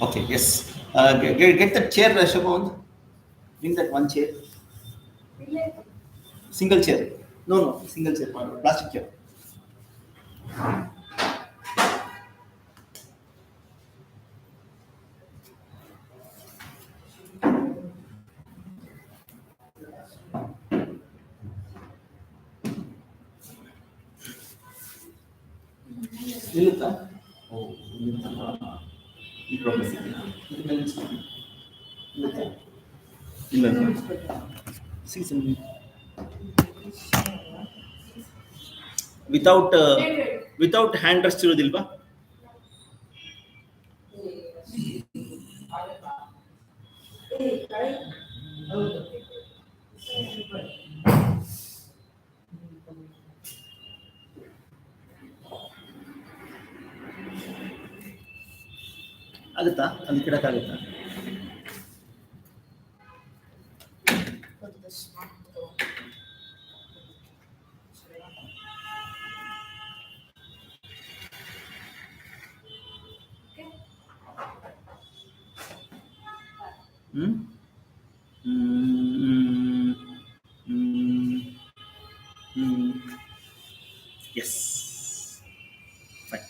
Okay, yes. Get the chair, Shabond. Bring that one chair. Single chair. No, single chair. Plastic chair. ನಿಲ್ಲುತ್ತಾ? ಓ, ನಿಲ್ಲುತ್ತಾ? ಈ problem ಇದೆ. ಇದು ಮೇಲೆ ನಿಲ್ಸ್ಬಿಡಿ. ನಿಲ್ಲುತ್ತಾ? ಇಲ್ಲ. See some without hand rest ಇರೋದಿಲ್ವಾ? ಆಗುತ್ತಾ? ಅಲ್ಲಿ ಕಿಡಕ್ಕಾಗುತ್ತಾ? Yes. Fine.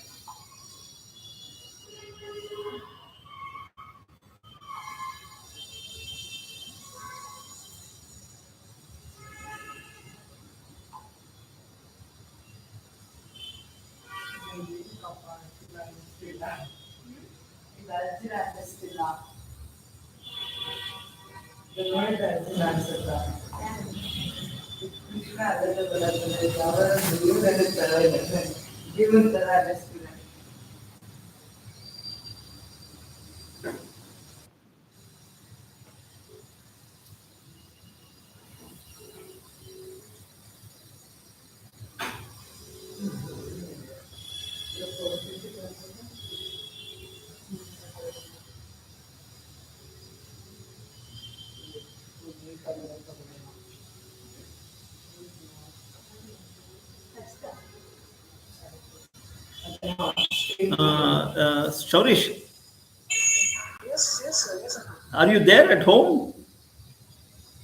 Shaurish, Yes, sir. are you there at home?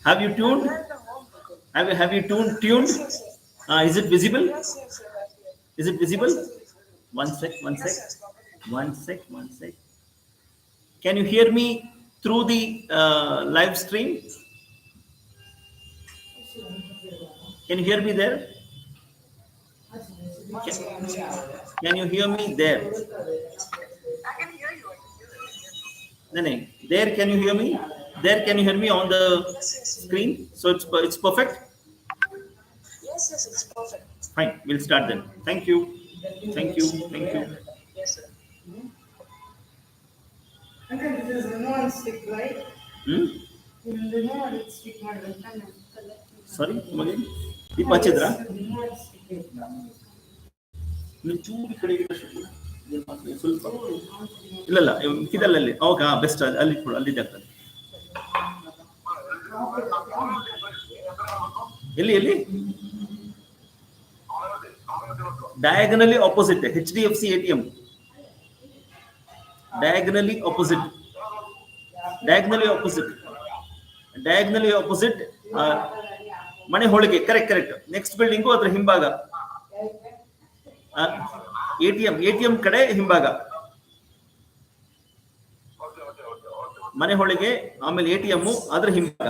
Have you tuned? I'm at the home. Have you tuned? Yes, sir. Is it visible? Yes, sir. Is it visible? Yes, sir. One sec. Yes, sir. One sec. Can you hear me through the live stream? Can you hear me there? Can you hear me there? I can hear you. No. There, can you hear me? There, can you hear me on the screen? So it's perfect. Yes, it's perfect. Fine. We'll start then. Thank you. Yes, sir. Uncle, this is remote stick, right? Remote stick model. Sorry, again. Deepa ಹಚ್ಚಿದ್ರಾ? Remote stick. ನೀವು ಚೂರು ಈ ಕಡೆ ಸ್ವಲ್ಪ ಇಲ್ಲ ಮಿಕ್ಕಿದಲ್ಲಿ ಅವಾಗ best ಅಲ್ಲಿ ಕೊಡು, ಅಲ್ಲಿದೆ ಆಗ್ತದೆ. ಎಲ್ಲಿ ಡಯಾಗನಲಿ opposite HDFC ATM. Diagonally opposite ಮನೆ ಹೋಳಿಗೆ. ಕರೆಕ್ಟ್. ನೆಕ್ಸ್ಟ್ ಬಿಲ್ಡಿಂಗು ಅದ್ರ ಹಿಂಭಾಗ ATM ಕಡೆ ಹಿಂಭಾಗ ಮನೆ ಹೋಳಿಗೆ, ಆಮೇಲೆ ATM ಅದ್ರ ಹಿಂಭಾಗ.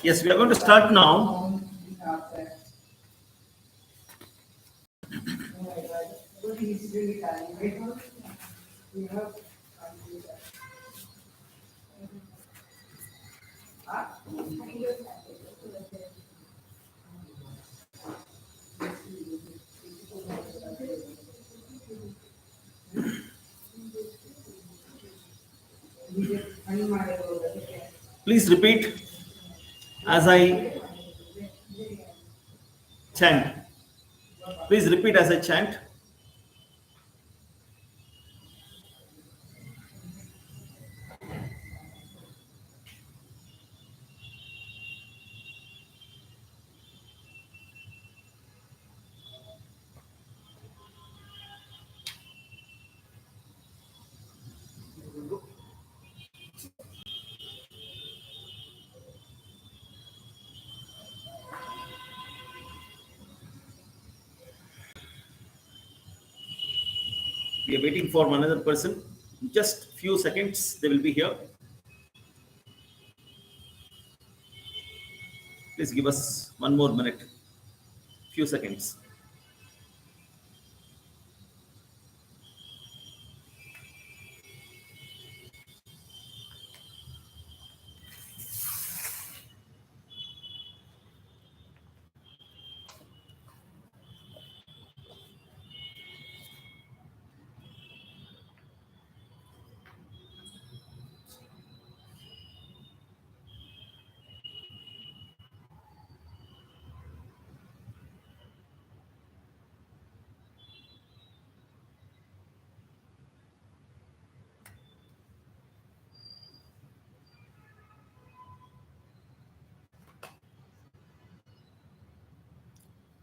Yes, we are going to start now. Please repeat as I chant. Please repeat as I chant. We are waiting for another person. Just few seconds, they will be here. Please give us one more minute, few seconds.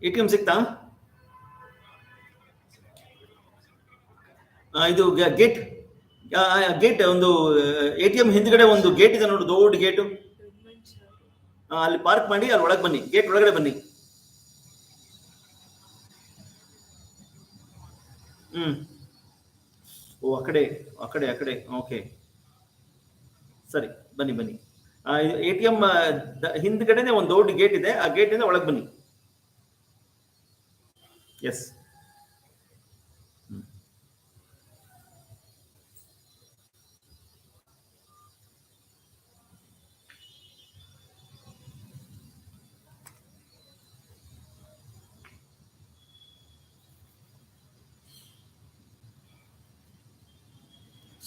ATM ಸಿಕ್ತಾ? ಇದು gate gate ಒಂದು ATM ಹಿಂದ್ಗಡೆ ಒಂದು gate ಇದೆ ನೋಡು, ದೊಡ್ಡ gate. ಅಲ್ಲಿ park ಮಾಡಿ ಅಲ್ಲಿ ಒಳಗೆ ಬನ್ನಿ, ಗೇಟ್ ಒಳಗಡೆ ಬನ್ನಿ. ಹ್ಮ್. ಓ ಆ ಕಡೆ ಆ ಕಡೆ ಆ ಕಡೆ, ಓಕೆ ಸರಿ, ಬನ್ನಿ ಬನ್ನಿ. ATM ಹಿಂದ್ಗಡೆನೆ ಒಂದು ದೊಡ್ಡ ಗೇಟ್ ಇದೆ, ಆ ಗೇಟಿಂದ ಒಳಗೆ ಬನ್ನಿ. S.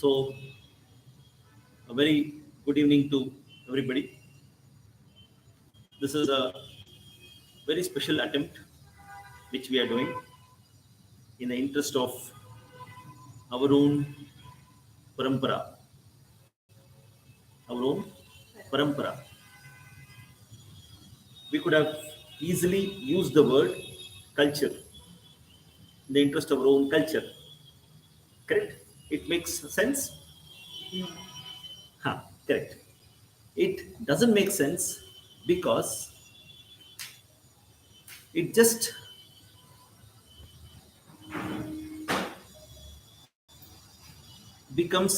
So, a very good evening to everybody. This is a very special attempt which we are doing in the interest of our own parampara. Our own parampara. We could have easily used the word culture in the interest of our own culture. Correct? It makes sense? Correct. It doesn't make sense because it just becomes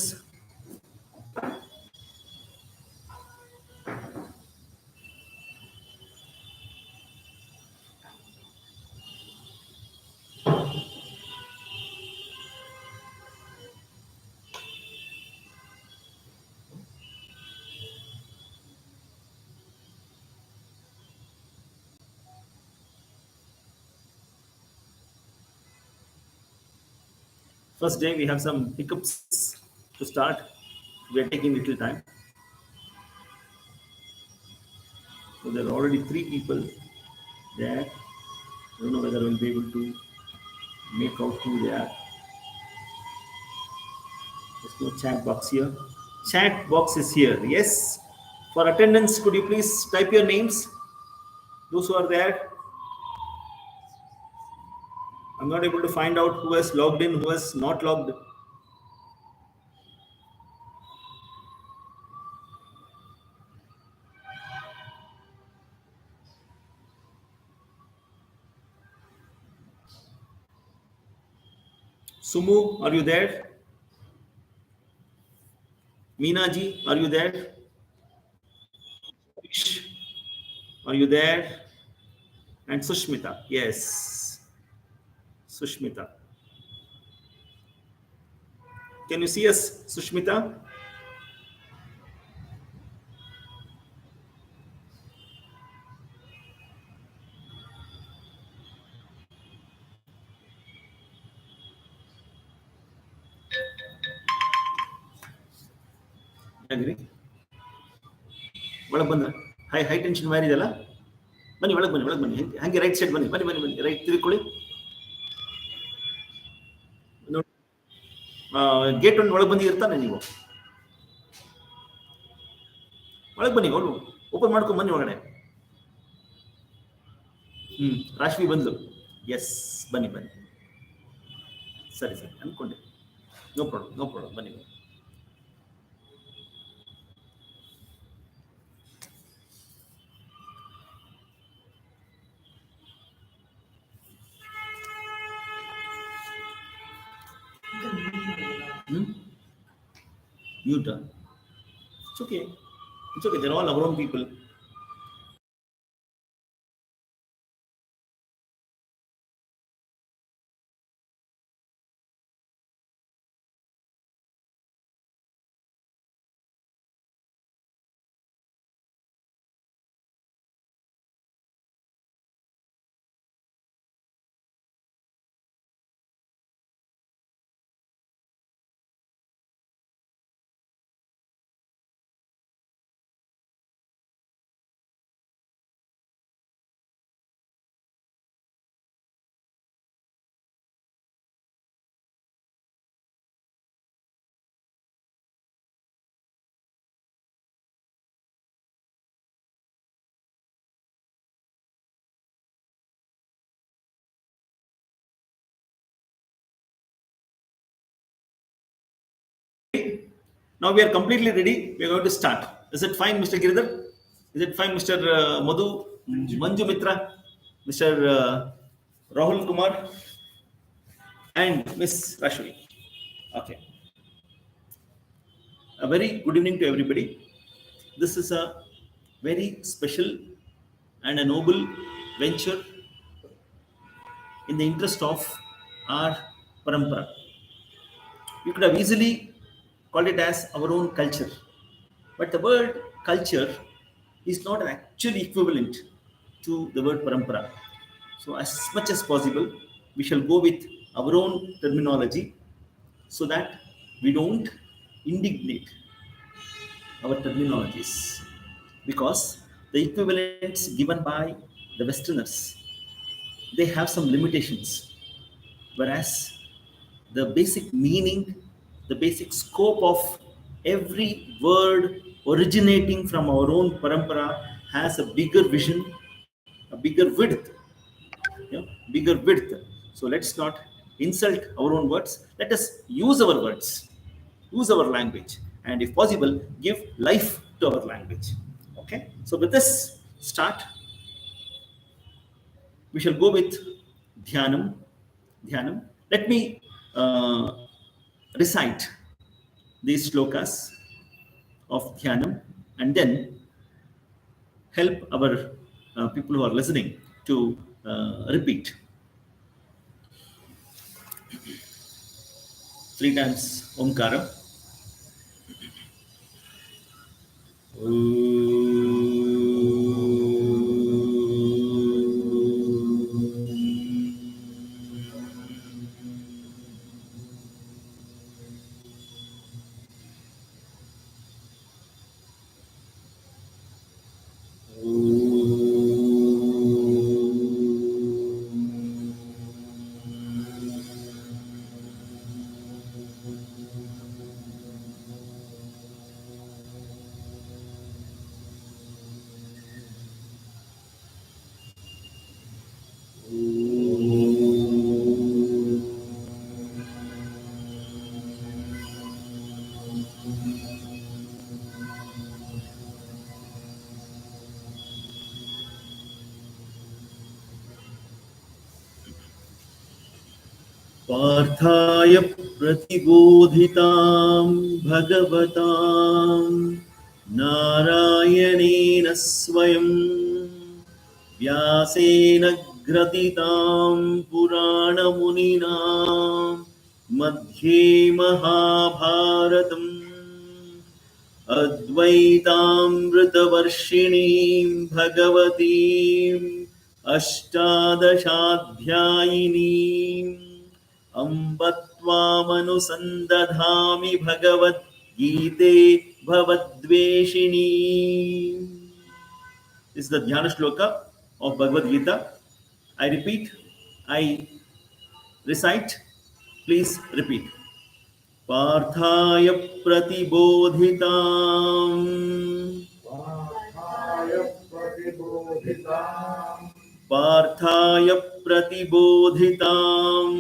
first day. We have some hiccups to start. We are taking little time. So there are already 3 people there. I don't know whether we'll be able to make out who they are. There's no chat box here. Chat box is here. Yes. For attendance, could you please type your names? Those who are there. I'm not able to find out who has logged in, who has not logged. Sumu, are you there? Meena ji, are you there? Are you there? And Sushmita, yes. Sushmita. Can you see us, Sushmita? ಯಾಕ್ರಿ ಒಳಗೆ ಬಂದ್ರೆ high tension wire ಇದೆಯಲ್ಲ, ಬನ್ನಿ ಒಳಗೆ ಬನ್ನಿ, ಒಳಗೆ ಬನ್ನಿ, ಹಂಗೆ ರೈಟ್ ಸೈಡ್ ಬನ್ನಿ, ಬನ್ನಿ ಬನ್ನಿ ಬನ್ನಿ, ರೈಟ್ ತಿರ್ಕೊಳ್ಳಿ. ಗೇಟ್ ಒಂದು ಒಳಗೆ ಬಂದು ಇರ್ತಾನೆ, ನೀವು ಒಳಗೆ ಬನ್ನಿ, ಒಳಗೆ ಓಪನ್ ಮಾಡ್ಕೊಂಡು ಬನ್ನಿ ಒಳಗಡೆ. ರಾಶ್ವಿ ಬಂದ್ಲು, ಎಸ್ ಬನ್ನಿ ಬನ್ನಿ, ಸರಿ ಸರಿ ಅನ್ಕೊಂಡೆ, ನೋ ಪ್ರಾಬ್ಲಮ್ ನೋ ಪ್ರಾಬ್ಲಮ್, ಬನ್ನಿ ಬನ್ನಿ. Mute. It's okay. It's okay. They're all our own people. Now we are completely ready. We are going to start. Is it fine, Mr. Giridhar? Is it fine, Mr. Madhu, Manju Mitra, Mr. Rahul Kumar, and Miss Rashmi? Okay. A very good evening to everybody. This is a very special and a noble venture in the interest of our parampara. We could have easily called it as our own culture, but the word culture is not an actual equivalent to the word parampara. So as much as possible, we shall go with our own terminology so that we don't indignate our terminologies, because the equivalents given by the Westerners, they have some limitations, whereas the basic meaning, the basic scope of every word originating from our own parampara has a bigger vision, a bigger width, bigger width. So let's not insult our own words. Let us use our words, use our language, and if possible, give life to our language. Okay. So with this start, we shall go with dhyanam. Dhyanam. Let me recite these shlokas of dhyanam and then help our people who are listening to repeat 3 times Omkara. पार्थाय प्रतिबोधितां भगवतां नारायणेन स्वयं व्यासेन ग्रथितां पुराणमुनिना मध्ये महाभारतम् अद्वैतामृतवर्षिणीं भगवतीम् अष्टादशाध्यायिनीम् अम्ब त्वामनुसन्दधामि भगवद्गीते भवद्वेषिणी. This is the Dhyana Shloka of Bhagavad Gita. I repeat, I recite, please repeat. Parthaya pratibodhitam Parthaya pratibodhitam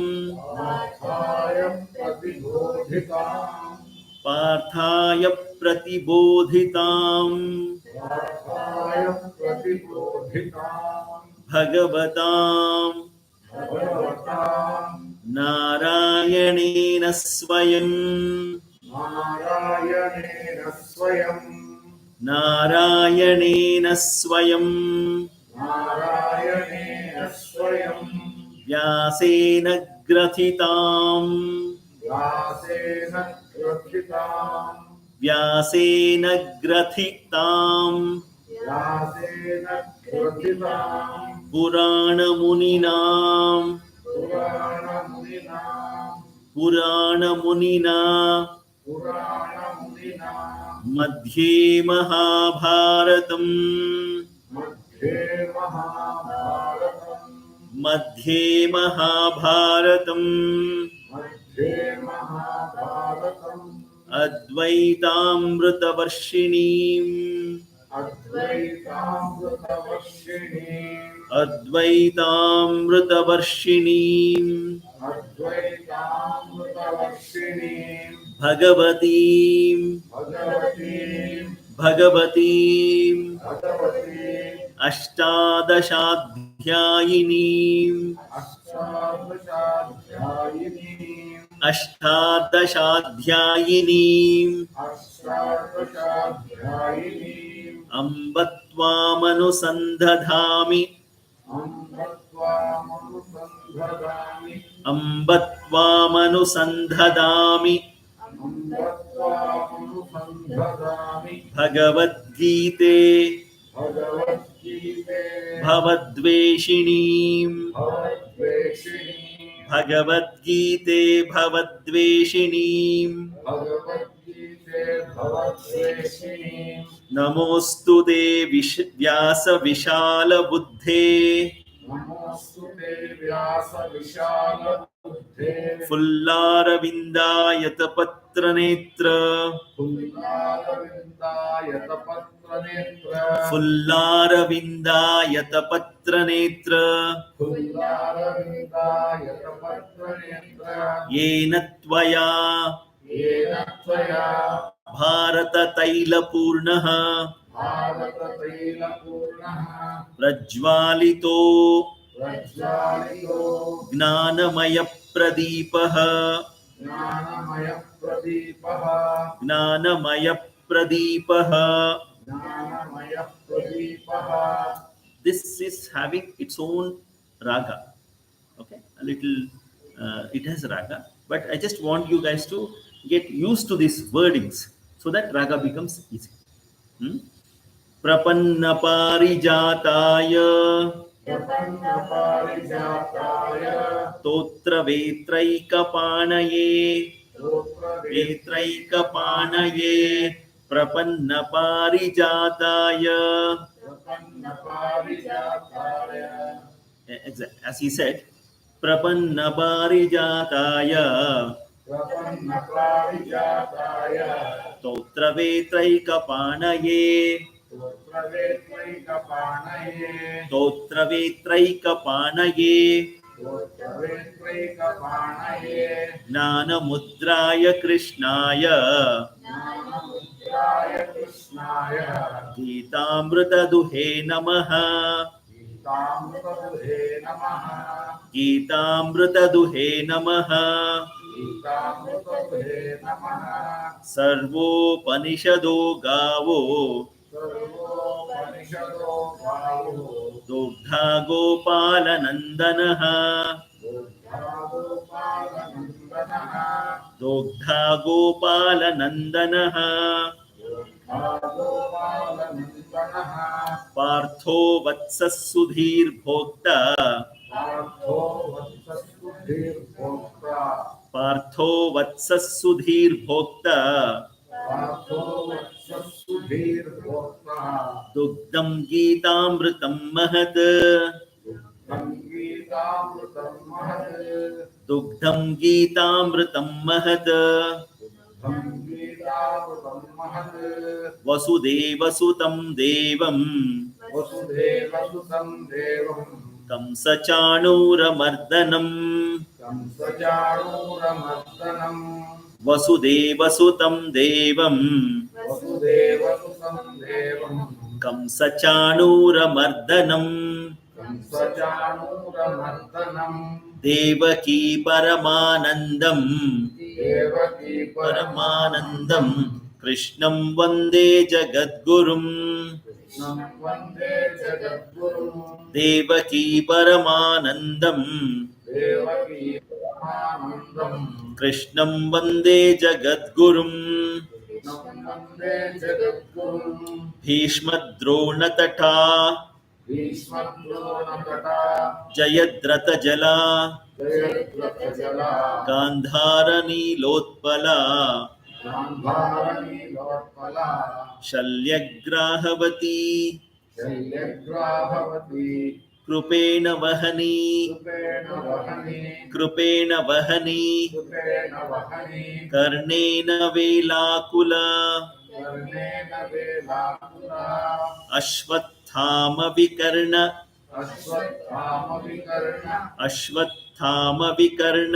Parthaya pratibodhitam Bhagavatam Narayanena Swayam Narayanena Swayam Vyasena Grathitam Vyasena Grathitam Purana Muninam Purana Munina Madhye Mahabharatam Madhye Mahabharatam Advaitamritavarshinim Advaitamritavarshinim Bhagavatim Bhagavatim Ashtadashadhyayinim Ashtadashadhyayinim Ambatvāmanusandhadhāmi Ambatvāmanusandhadhāmi Bhagavad Gita Bhavadveshinim Bhagavad Gita Bhavadveshinim Namostute Vyasa Vishala Buddhe Fullaravindayata Patranetra Fullaravindayata Patranetra Yena Tvaya Bharata Taila Purnaha Prajvalito Gnanamaya Pradipaha Gnanamaya Pradipaha. This is having its own raga. Okay, a little, it has raga, but I just want you guys to get used to these wordings so that raga becomes easy. Prapanna parijataya Totra vetraikapanaye Vetraikapanaye Prapanna parijataya. Exactly. As he said, Prapanna parijataya Totra vetraikapanaye Totra vetraikapanaye Gnana mudraya Krishnaya Gitamrita duhe namaha Gitamrita duhe namaha Sarvopanishado gavo Dugdha gopala nandanaha Dugdha gopala nandanaha Partho vatsas sudhir bhokta Partho vatsas sudhir bhokta गम्भीरभोक्ता दुग्धं गीतामृतं महत् गीतामृतं महत् दुग्धं गीतामृतं महत् गीतामृतं महत् वसुदेवसुतं देवं वसुदेवसुतं देवं कंसचाणूरमर्दनं कंसचाणूरमर्दनं वसुदेवसुतं देवं वसुदेवसुतं देवं कंसचाणूरमर्दनं कंसचाणूरमर्दनं देवकी परमानन्दं देवकी परमानन्दं कृष्णं वन्दे जगद्गुरुं कृष्णं वन्दे जगद्गुरुं देवकी परमानन्दं देवकी परमानन्दं कृष्णं वन्दे जगद्गुरुं कृष्णं वन्दे जगद्गुरुं भीष्मद्रोणतटा भीष्मद्रोणतटा जयद्रथजला जयद्रथजला गान्धारनीलोत्पला गान्धारनीलोत्पला शल्यग्राहवती शल्यग्राहवती कृपेण वहनी कृपेण वहनी कृपेण वहनी कृपेण वहनी कर्णेन वेलाकुला कर्णेन वेलाकुला अश्वत्थामविकर्ण अश्वत्थामविकर्ण अश्वत्थामविकर्ण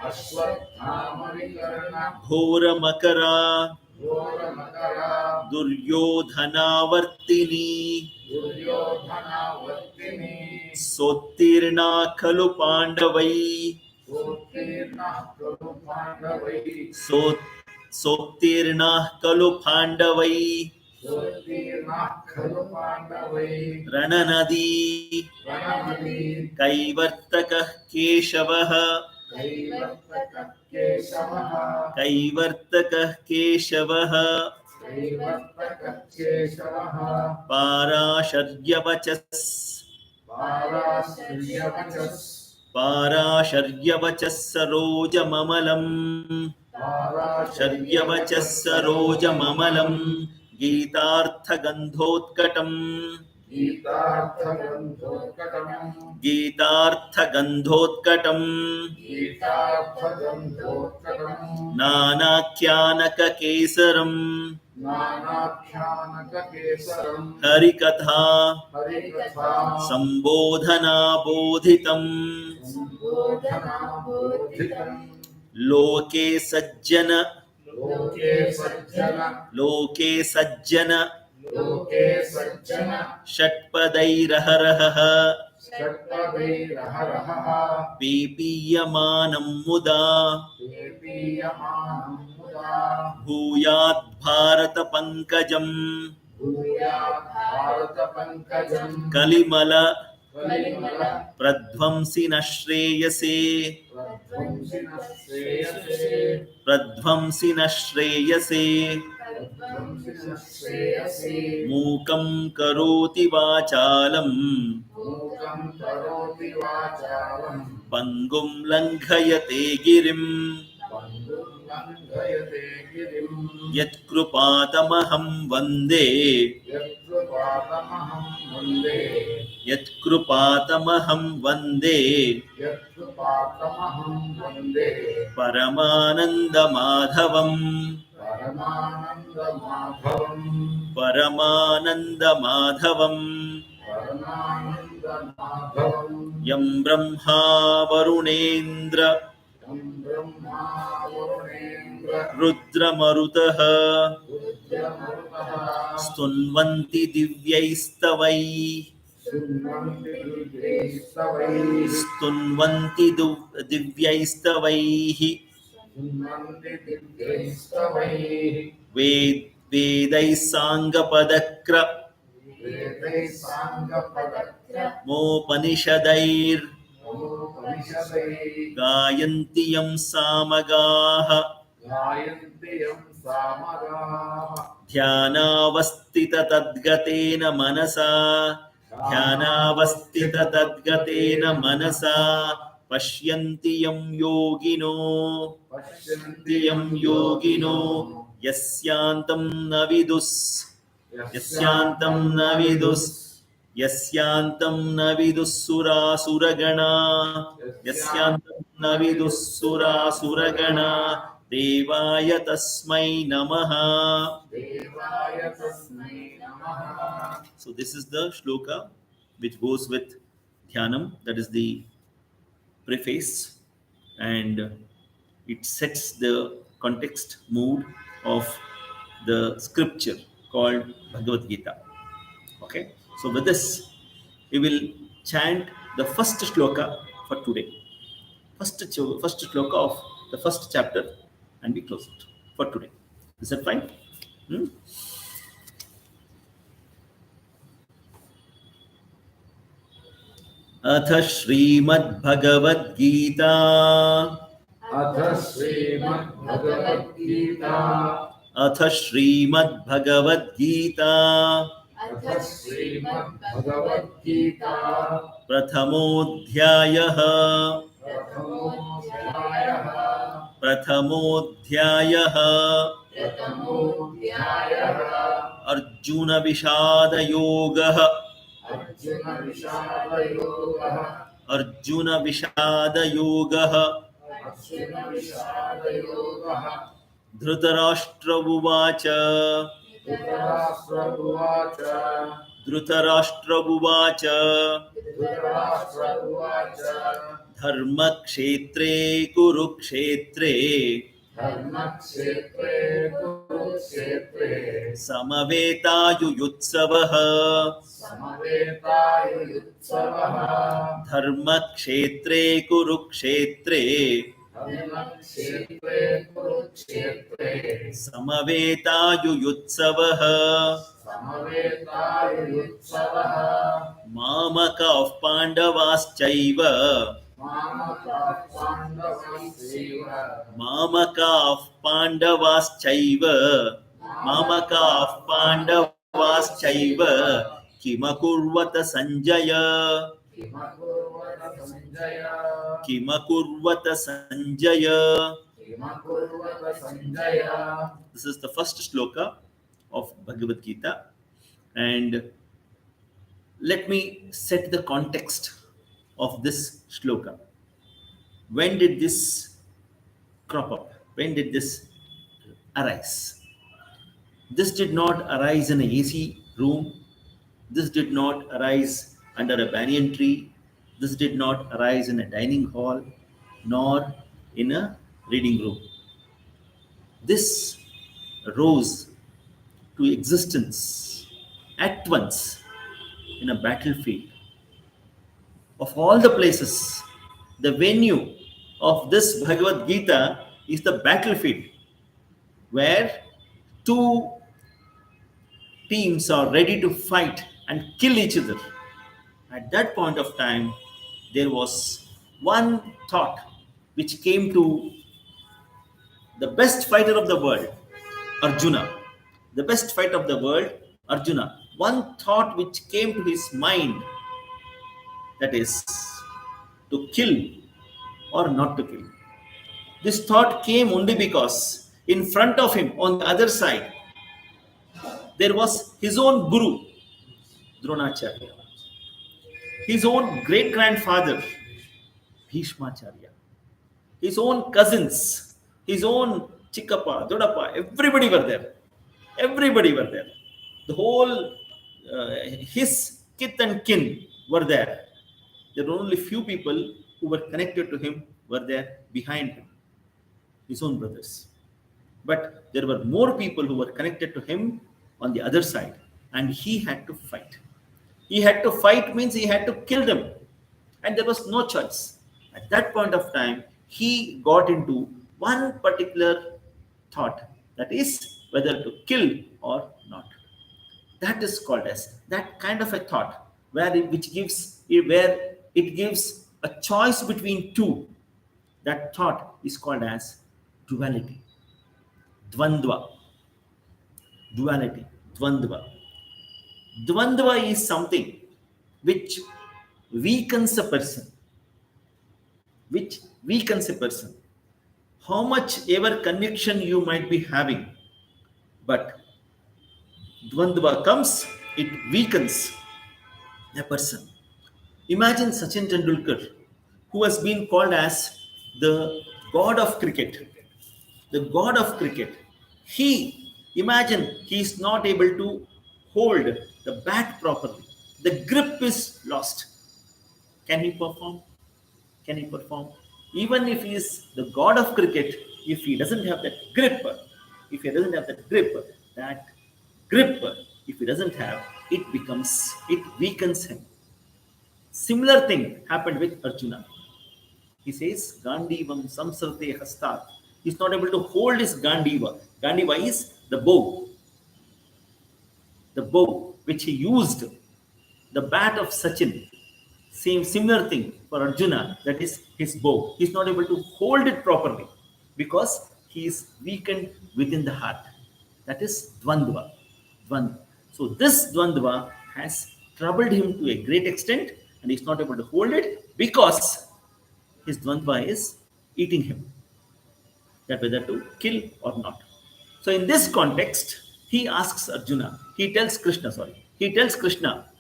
अश्वत्थामविकर्ण घोरमकरा घोरमकरा दुर्योधनावर्तिनी दुर्योधनावर्तिनी सोत्तीर्णा खलु पाण्डवै सोत्तीर्णः खलु पाण्डवैः सोत्तीर्णाः खलु पाण्डवै सोत्तीर्णः खलु पाण्डवैः रणनदी रणनदी कैवर्तकः केशवः कैवर्तकः केशवः कैवर्तकः केशवः कैवर्तकः केशवः पाराशर्यवचस् पाराशर्यवचस् पाराशर्यवचः सरोजममलं शर्यवचः सरोजममलं गीतार्थगन्धोत्कटम् गीतार्थगन्धोत्कटम् गीतार्थगन्धोत्कटम् गीतार्थगन्धोत्कटम् नानाख्यानककेसरम् नानाख्यानककेसरम् हरिकथा हरिकथा सम्बोधनाबोधितम् सम्बोधनाबोधितम् लोके सज्जन लोके सज्जन लोके सज्जन लोके सज्जन षट्पदैरहरहः षट्पदैरहरहः पीपीयमानं मुदा पेपीयमानं मुदा भूयात् भारतपङ्कजम् भूयात् भारतपङ्कजम् कलिमल कलिमल प्रध्वंसि न श्रेयसे प्रध्वंसिनः श्रेयसे प्रध्वंसि न श्रेयसे प्रध्वंसिनः श्रेयसे मूकं करोति वाचालम् मूकं करोति वाचालम् पङ्गुं लङ्घयते गिरिम् पङ्गुं लङ्घयते गिरिम् यत्कृपातमहं वन्दे यत्कृपातमहं वन्दे यत्कृपातमहं वन्दे यत्कृपातमहं वन्दे परमानन्दमाधवम् परमानन्दमाधवम् परमानन्दमाधवम् परमानन्दमाधवम् यं ब्रह्मा वरुणेन्द्र तं ब्रह्मा वरुणेन्द्र रुद्रमरुतः रुद्रमरुतः स्तुन्वन्ति दिव्यैस्तवैः शृण्वन्ति दिव्यैस्तवैः स्तुन्वन्ति दिव्यैस्तवैः शृण्वन्ति दिव्यैस्तवैः वेदैः साङ्गपदक्र वेदैः साङ्गपदत्र मोपनिषदैर्गायन्ति उपनिषदैः यं सामगाः गायन्ति यं सामगाः ध्यानावस्थिततद्गतेन मनसा ध्यानावस्थिततद्गतेन मनसा पश्यन्ति यं योगिनो पश्यन्ति यं योगिनो यस्यान्तं न विदुस् यस्यांतं न विदुस् यस्यांतं न विदुस्सुरासुरगणा यस्यांतं न विदुस्सुरासुरगणा देवाय तस्मै नमः. देवाय तस्मै नमः. So this is the shloka which goes with dhyanam, that is the preface, and it sets the context mood of the scripture called Bhagavad Gita. Okay, so with this we will chant the first shloka for today, first shloka of the first chapter, and we close it for today. Is that fine? अथ श्रीमद्भगवद्गीता अथ श्रीमद्भगवद्गीता अथ श्रीमद्भगवद्गीता अथ श्रीमद्भगवद्गीता प्रथमोऽध्यायः प्रथमोऽध्यायः प्रथमोऽध्यायः प्रथमोऽध्यायः अर्जुन विषादयोगः अर्जुनविषादयोगः अर्जुन विषादयोगः अर्जुनविषादयोगः धृतराष्ट्र उवाच धृतराष्ट्र उवाच धृतराष्ट्र उवाच धृतराष्ट्र उवाच धर्मक्षेत्रे कुरुक्षेत्रे धर्मक्षेत्रे कुरुक्षेत्रे समवेतायुयुत्सवः समवेतायुयुत्सवः धर्मक्षेत्रे कुरुक्षेत्रे धर्मक्षेत्रे कुरुक्षेत्रे समवेतायुयुत्सवः समवेतायुयुत्सवः मामकाः पाण्डवाश्चैव मामकाः पाण्डवैश्चैव मामकाः पाण्डवाश्चैव मामकाः पाण्डवाश्चैव किमकुर्वत Sanjay किमकुर्वत Sanjay किमकुर्वत Sanjay. किमकुर्वत Sanjay. This is the first shloka of Bhagavad Gita, and let me set the context of this shloka. When did this crop up? When did this arise? This did not arise in an AC room. This did not arise under a banyan tree. This did not arise in a dining hall, nor in a reading room. This rose to existence at once in a battlefield. Of all the places, the venue of this Bhagavad Gita is the battlefield, where two teams are ready to fight and kill each other. At that point of time, there was one thought which came to the best fighter of the world, Arjuna. The best fighter of the world, Arjuna. One thought which came to his mind, that is to kill or not to kill. This thought came only because in front of him, on the other side, there was his own guru, Dronacharya, his own great-grandfather, Bhishmacharya, his own cousins, his own Chikkappa, Dodappa, everybody were there. Everybody were there. The whole, his kith and kin were there. There were only few people who were connected to him were there behind him, his own brothers. But there were more people who were connected to him on the other side, and he had to fight. He had to fight means he had to kill them, and there was no choice. At that point of time, he got into one particular thought, that is whether to kill or not. That is called as that kind of a thought where it gives a choice between two. That thought is called as duality, dvandva. Duality, dvandva. Dvandva is something which weakens a person. How much ever conviction you might be having, but Dvandva comes, it weakens a person. Imagine Sachin Tendulkar, who has been called as the god of cricket. The god of cricket. Imagine he is not able to hold the bat properly. The grip is lost. Can he perform? Can he perform? Even if he is the god of cricket, if he doesn't have that grip, if he doesn't have that grip, if he doesn't have, it weakens him. Similar thing happened with Arjuna. He says, Gandivam samsarte hastat. He's not able to hold his Gandiva. Gandiva is the bow. The bow which he used. The bat of Sachin. Similar thing for Arjuna, that is his bow. He's not able to hold it properly because he is weakened within the heart. That is Dvandva. Dvandva. So this Dvandva has troubled him to a great extent and he's not able to hold it because his Dvandva is eating him. That whether to kill or not. So in this context, he asks Arjuna, he tells Krishna,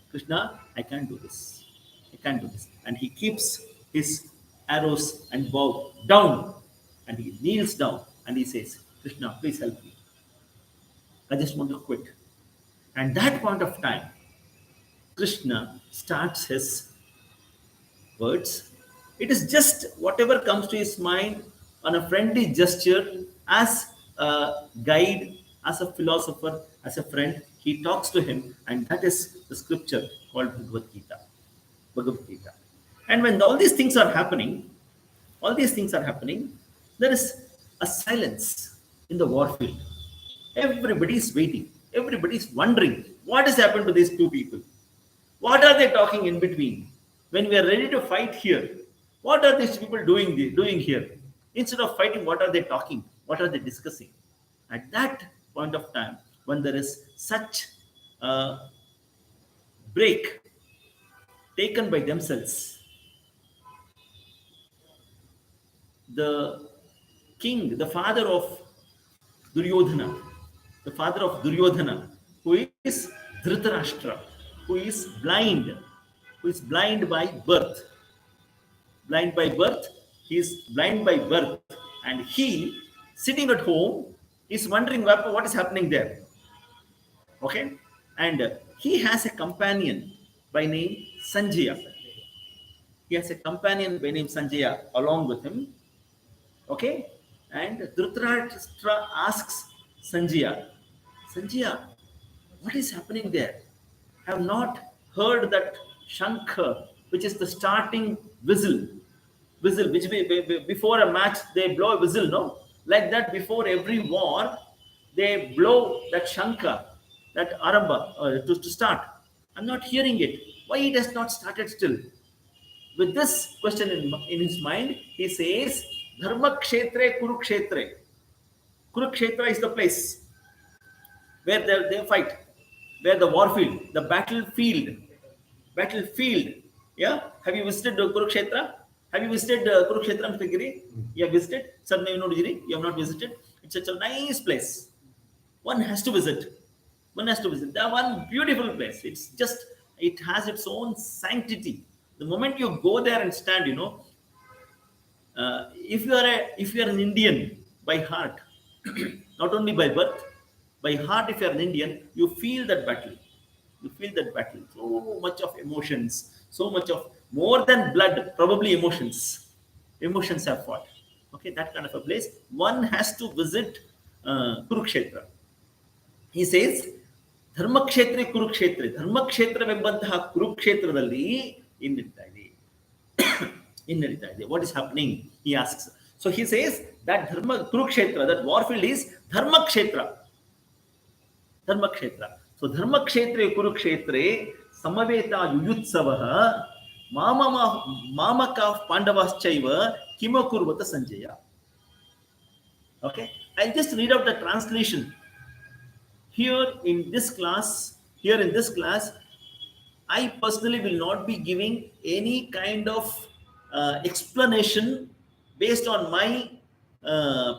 Krishna, I can't do this. I can't do this. And he keeps his arrows and bow down and he kneels down and he says, Krishna, please help me. I just want to quit. And that point of time, Krishna starts his words. It is just whatever comes to his mind on a friendly gesture, as a guide, as a philosopher, as a friend. He talks to him, and that is the scripture called Bhagavad Gita. Bhagavad Gita. And when all these things are happening, there is a silence in the warfield. Everybody is waiting. Everybody is wondering what has happened to these two people. What are they talking in between? When we are ready to fight here, what are these people doing here? Instead of fighting, what are they talking? What are they discussing? At that point of time, when there is such a break taken by themselves, the king, the father of Duryodhana, who is Dhritarashtra, who is blind by birth. He is blind by birth, and he, sitting at home, is wondering what is happening there. Okay, and he has a companion by name Sanjaya. Along with him. Okay, and Dhritarashtra asks Sanjaya, what is happening there? I have not heard that Shankha, which is the starting whistle, which before a match they blow a whistle, no? Like that, before every war, they blow that Shankha, that Aramba, to start. I'm not hearing it. Why it has not started still? With this question in his mind, he says, Dharma Kshetre Kurukshetre. Kurukshetra is the place where they fight, where the warfield, the battlefield. Yeah, have you visited Kurukshetra? Have you visited Kurukshetra, Mr. Giri? You have visited? You have not visited? It's such a nice place. One has to visit. That one beautiful place. It has its own sanctity. The moment you go there and stand, if you are an Indian by heart, not only by birth, by heart, if you are an Indian, you feel that battle. So much of emotions, so much of more than blood, probably emotions. Emotions have fought. Okay, that kind of a place. One has to visit Kurukshetra. He says, Dharmakshetre Kurukshetre. ಧರ್ಮಕ್ಷೇತ್ರವೆಂಬಂತಹ ಕುರುಕ್ಷೇತ್ರದಲ್ಲಿ ಇನ್ನಿಡ್ತಾ ಇದೆ. What is happening? He asks. So he says that Kurukshetra, that warfield is Dharmakshetra. So Dharmakshetre Kurukshetre Samaveta Yuyutsavaha Mamakav Pandavaschaiva Kimakurvata Sanjaya. Okay, I'll just read out the translation. Here in this class, I personally will not be giving any kind of explanation based on my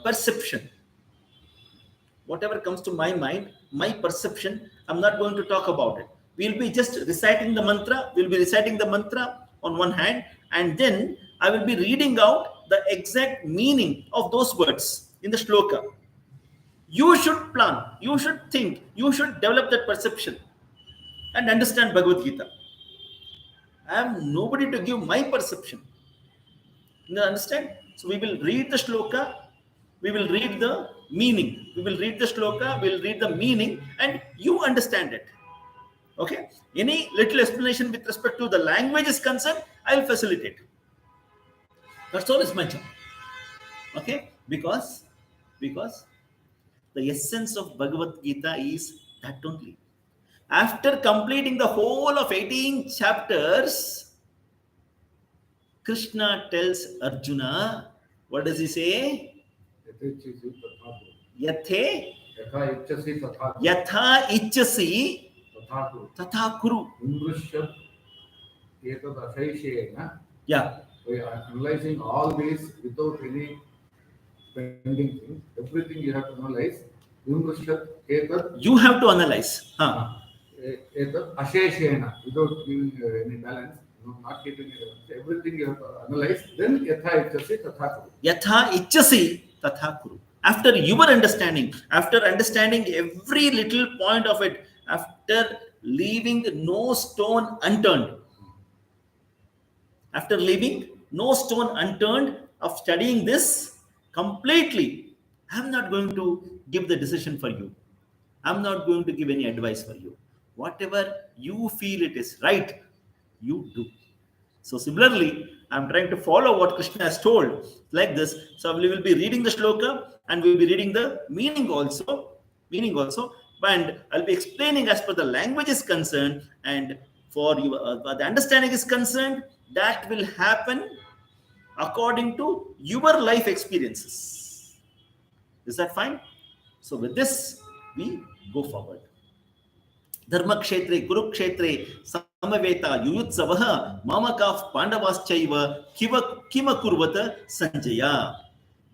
perception. Whatever comes to my mind, my perception, I'm not going to talk about it. We'll be just reciting the mantra. We'll be reciting the mantra on one hand, and then I will be reading out the exact meaning of those words in the shloka. You should plan, you should think, you should develop that perception and understand Bhagavad Gita. I am nobody to give my perception. You understand? So we will read the shloka, we will read the meaning. We will read the shloka, we will read the meaning, and you understand it. Okay? Any little explanation with respect to the language is concerned, I will facilitate. That's all is my job. Okay? Because the essence of Bhagavad Gita is that only. After completing the whole of 18 chapters, Krishna tells Arjuna, what does he say? Yathe yatha ichasi tatha kuru. Yeah. By analyzing all these without any pending thing, everything you have to analyze. You have to analyze. Asheshena, without giving any balance, not keeping any balance. Everything you have to analyze. Then yatha ichasi tatha kuru. Yatha ichasi tatha kuru. After your understanding, after understanding every little point of it, after leaving no stone unturned, after leaving no stone unturned of studying this completely, I'm not going to give the decision for you. I'm not going to give any advice for you. Whatever you feel it is right, you do. So similarly, I'm trying to follow what Krishna has told like this. So we will be reading the shloka and we will be reading the meaning also, and I'll be explaining as per the language is concerned, and for you, the understanding is concerned, that will happen according to your life experiences. Is that fine? So with this, we go forward. Dharma kshetre, kurukshetre, samaveta, yuyutsavaha, mamakav pandavaschaiva, kima kurvata Sanjaya.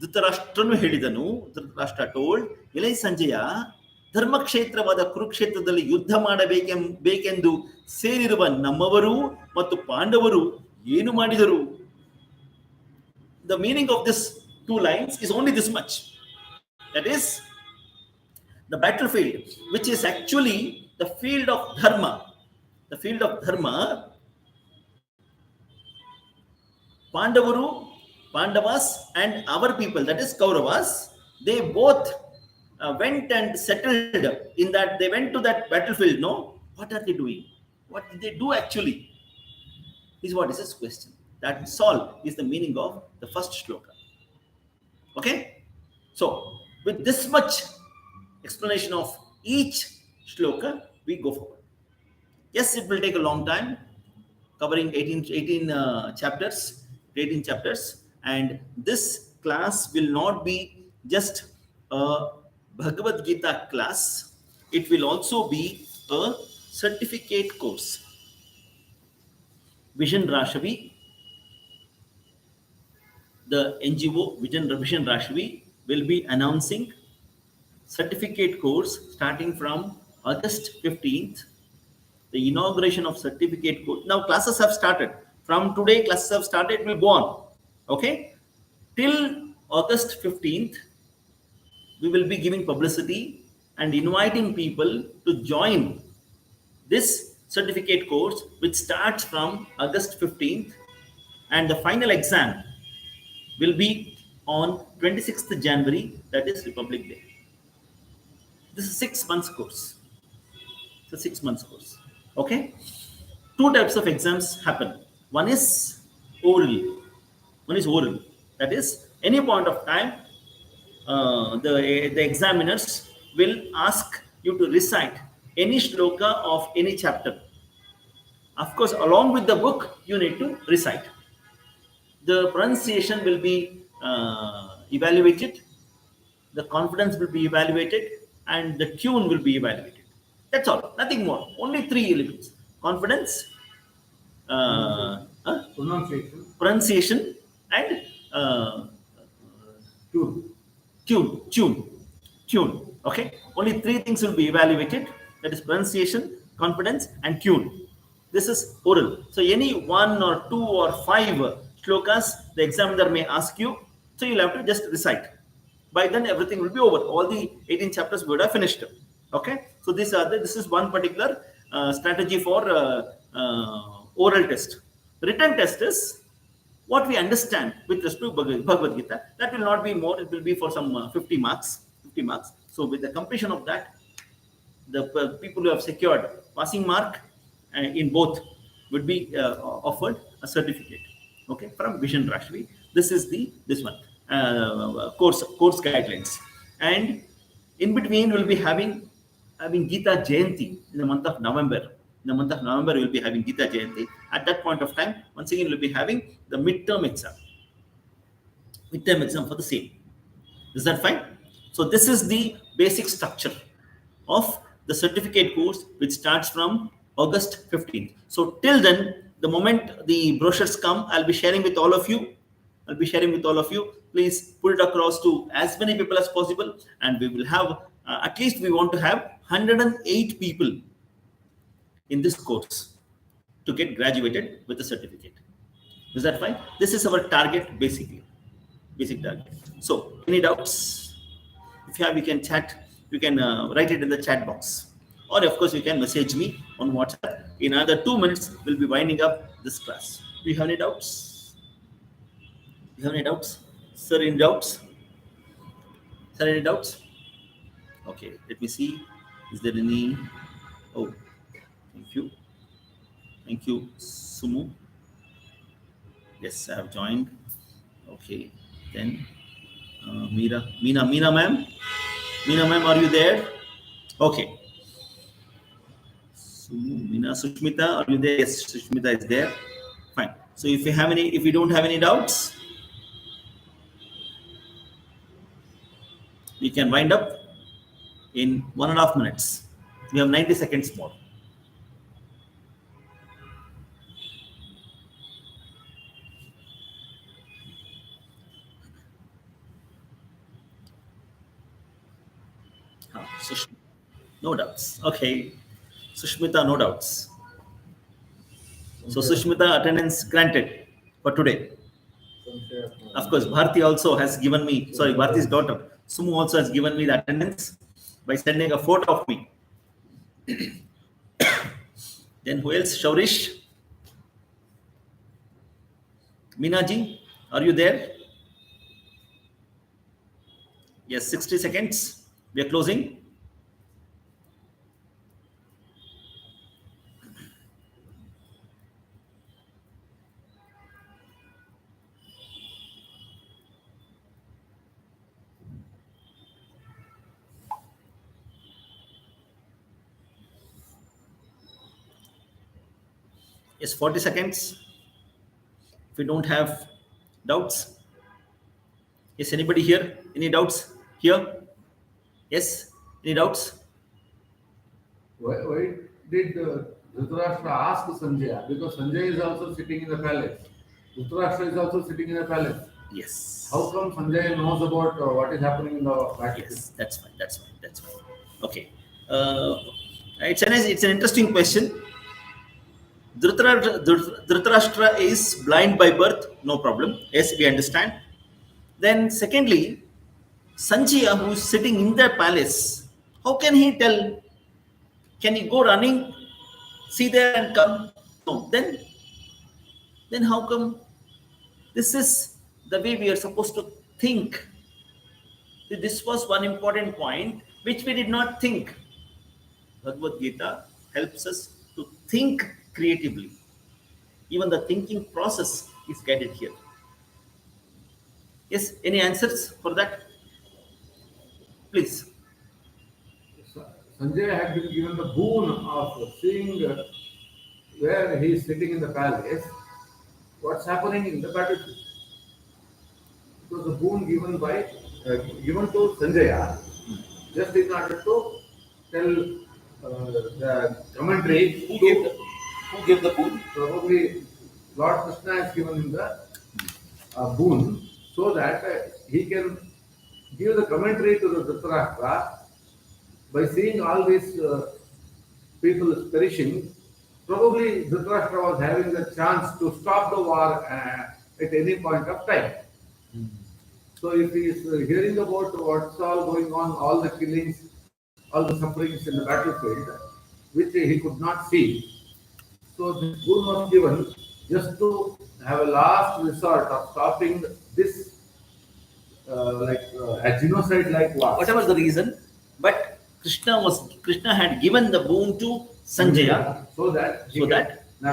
Dhritarashtranu ಹೇಳಿದನು. Dhritarashtra told, ಎಲೈ ಸಂಜಯ, ಧರ್ಮಕ್ಷೇತ್ರವಾದ ಕುರುಕ್ಷೇತ್ರದಲ್ಲಿ ಯುದ್ಧ ಮಾಡಬೇಕೆಂದು ಸೇರಿರುವ ನಮ್ಮವರು ಮತ್ತು ಪಾಂಡವರು ಏನು ಮಾಡಿದರು? The meaning of this two lines is only this much. That is, the battlefield, which is actually the field of dharma. The field of dharma, Pandavas and our people, that is Kauravas, they both went and settled in that. They went to that battlefield. No, what are they doing? What did they do actually? Is what is his question. That all is the meaning of the first shloka. Okay? So, with this much explanation of each shloka, we go forward. Yes, it will take a long time, covering 18 chapters, and this class will not be just a Bhagavad Gita class. It will also be a certificate course. Vision Rashavi, the NGO Vision Rashavi, will be announcing certificate course starting from August 15th. The inauguration of certificate course. Now classes have started. From today, classes have started. It will go on. Okay? Till August 15th, we will be giving publicity and inviting people to join this certificate course, which starts from August 15th, and the final exam will be on 26th January, that is Republic Day. This is 6 months course. It's a 6 months course. Okay? Two types of exams happen. One is oral. That is, any point of time, the examiners will ask you to recite any shloka of any chapter. Of course, along with the book, you need to recite. The pronunciation will be evaluated, the confidence will be evaluated, and the tune will be evaluated. That's all, nothing more. Only 3 elements: confidence, pronunciation, and tune. Okay, only 3 things will be evaluated. that is pronunciation, confidence, and tune. This is oral. So any 1 or 2 or 5 shlokas the examiner may ask you. So you'll have to just recite. By then everything will be over. All the 18 chapters would have finished. Okay. So this is one particular strategy for oral test. Written test is what we understand with respect to Bhagavad Gita. That will not be more. It will be for some 50 marks. 50 marks. So with the completion of that, the people who have secured passing mark in both would be offered a certificate, okay, from Vision Rashmi. This is this one course guidelines, and in between we'll be having Gita Jayanti in the month of November. In the month of November, we'll be having Gita Jayanti. At that point of time, once again, we'll be having the midterm exam for the same. Is that fine? So this is the basic structure of the certificate course, which starts from August 15th. So till then, the moment the brochures come, I'll be sharing with all of you. Please put it across to as many people as possible, and we will have at least we want to have 108 people in this course to get graduated with a certificate. Is that fine? This is our target, basically. Basic target. So, any doubts? If you have, you can chat. You can write it in the chat box, or of course, you can message me on WhatsApp. In another 2 minutes, we'll be winding up this class. Do you have any doubts? Sir, any doubts? Okay, let me see. Is there any? Oh, thank you, Sumu. Yes, I have joined. Okay, then Meena, ma'am. Are you there? Okay. Meena, Sushmita, are you there? Yes, Sushmita is there. Fine. So if you don't have any doubts, we can wind up in 1.5 minutes. We have 90 seconds more. No doubts. Okay. Sushmita, no doubts. So Sushmita, attendance granted for today. Of course, Bharti also has given me, Bharti's daughter, Sumu also has given me the attendance by sending a photo of me. Then who else? Shaurish. Minaji, are you there? Yes, 60 seconds. We are closing. Yes, 40 seconds. If you don't have doubts. Is anybody here? Any doubts here? Yes? Any doubts? Why did Dhritarashtra ask Sanjaya? Because Sanjaya is also sitting in the palace. Dhritarashtra is also sitting in the palace. Yes. How come Sanjaya knows about what is happening in the battlefield? Yes, that's fine. Okay. It's an interesting question. Dhritarashtra is blind by birth, no problem. Yes, we understand. Then secondly, Sanjaya, who is sitting in the palace, how can he tell? Can he go running, see there and come? No. Then how come? This is the way we are supposed to think. This was one important point which we did not think. Bhagavad Gita helps us to think creatively. Even the thinking process is guided here. Yes, any answers for that? Please. Sanjaya had been given the boon of seeing where he is sitting in the palace, what's happening in the battlefield. It was a boon given to Sanjaya, just in order to tell the commentary. Who gave the boon? Probably Lord Krishna has given him the boon so that he can give the commentary to the Dhritarashtra by seeing all these people perishing, probably Dhritarashtra was having the chance to stop the war at any point of time. So if he is hearing about what's all going on, all the killings, all the sufferings in the battlefield, which he could not see, so this boon was given just to have a last resort of stopping this a genocide-like war. Whatever the reason, but Krishna had given the boon to Sanjaya so that he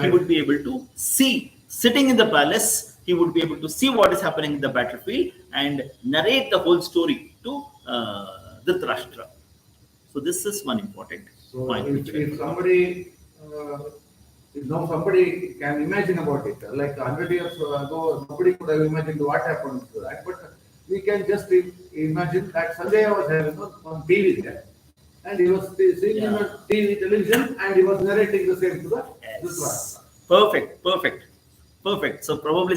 would be able to see, sitting in the palace, he would be able to see what is happening in the battlefield and narrate the whole story to Dhritarashtra. So this is one important So point. if somebody, somebody can imagine about it, like 100 years ago, nobody could have imagined what happened to that, but we can just imagine that Sanjaya was having on TV there, and he was seeing in the television, and he was narrating the same to the Yes. Perfect. So probably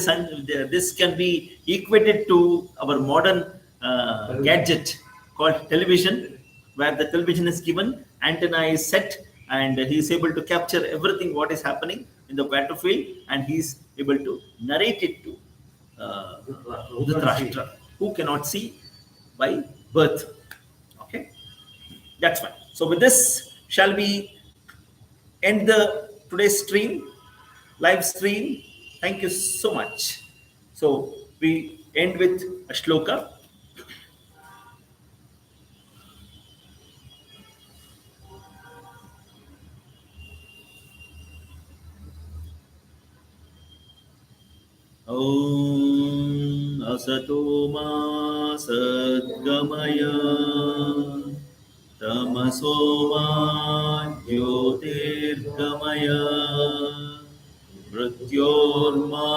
this can be equated to our modern gadget called television, where the television is given, antenna is set, and he is able to capture everything what is happening in the battlefield, and he is able to narrate it to Dhritarashtra, who cannot see by birth. Okay, that's fine. So with this, shall we end the today's live stream? Thank you so much. So we end with a shloka. Om asato ma sadgamaya tamaso ma jyotirgamaya mrityorma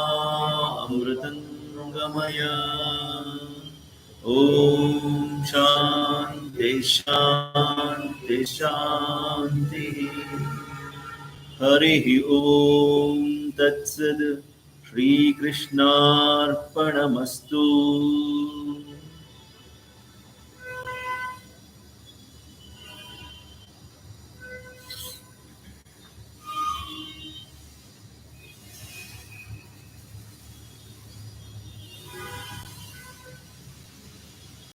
amritangamaya. Om shanti shanti shanti. Harihi Om Tat Sad. Shri Krishnarpanamastu.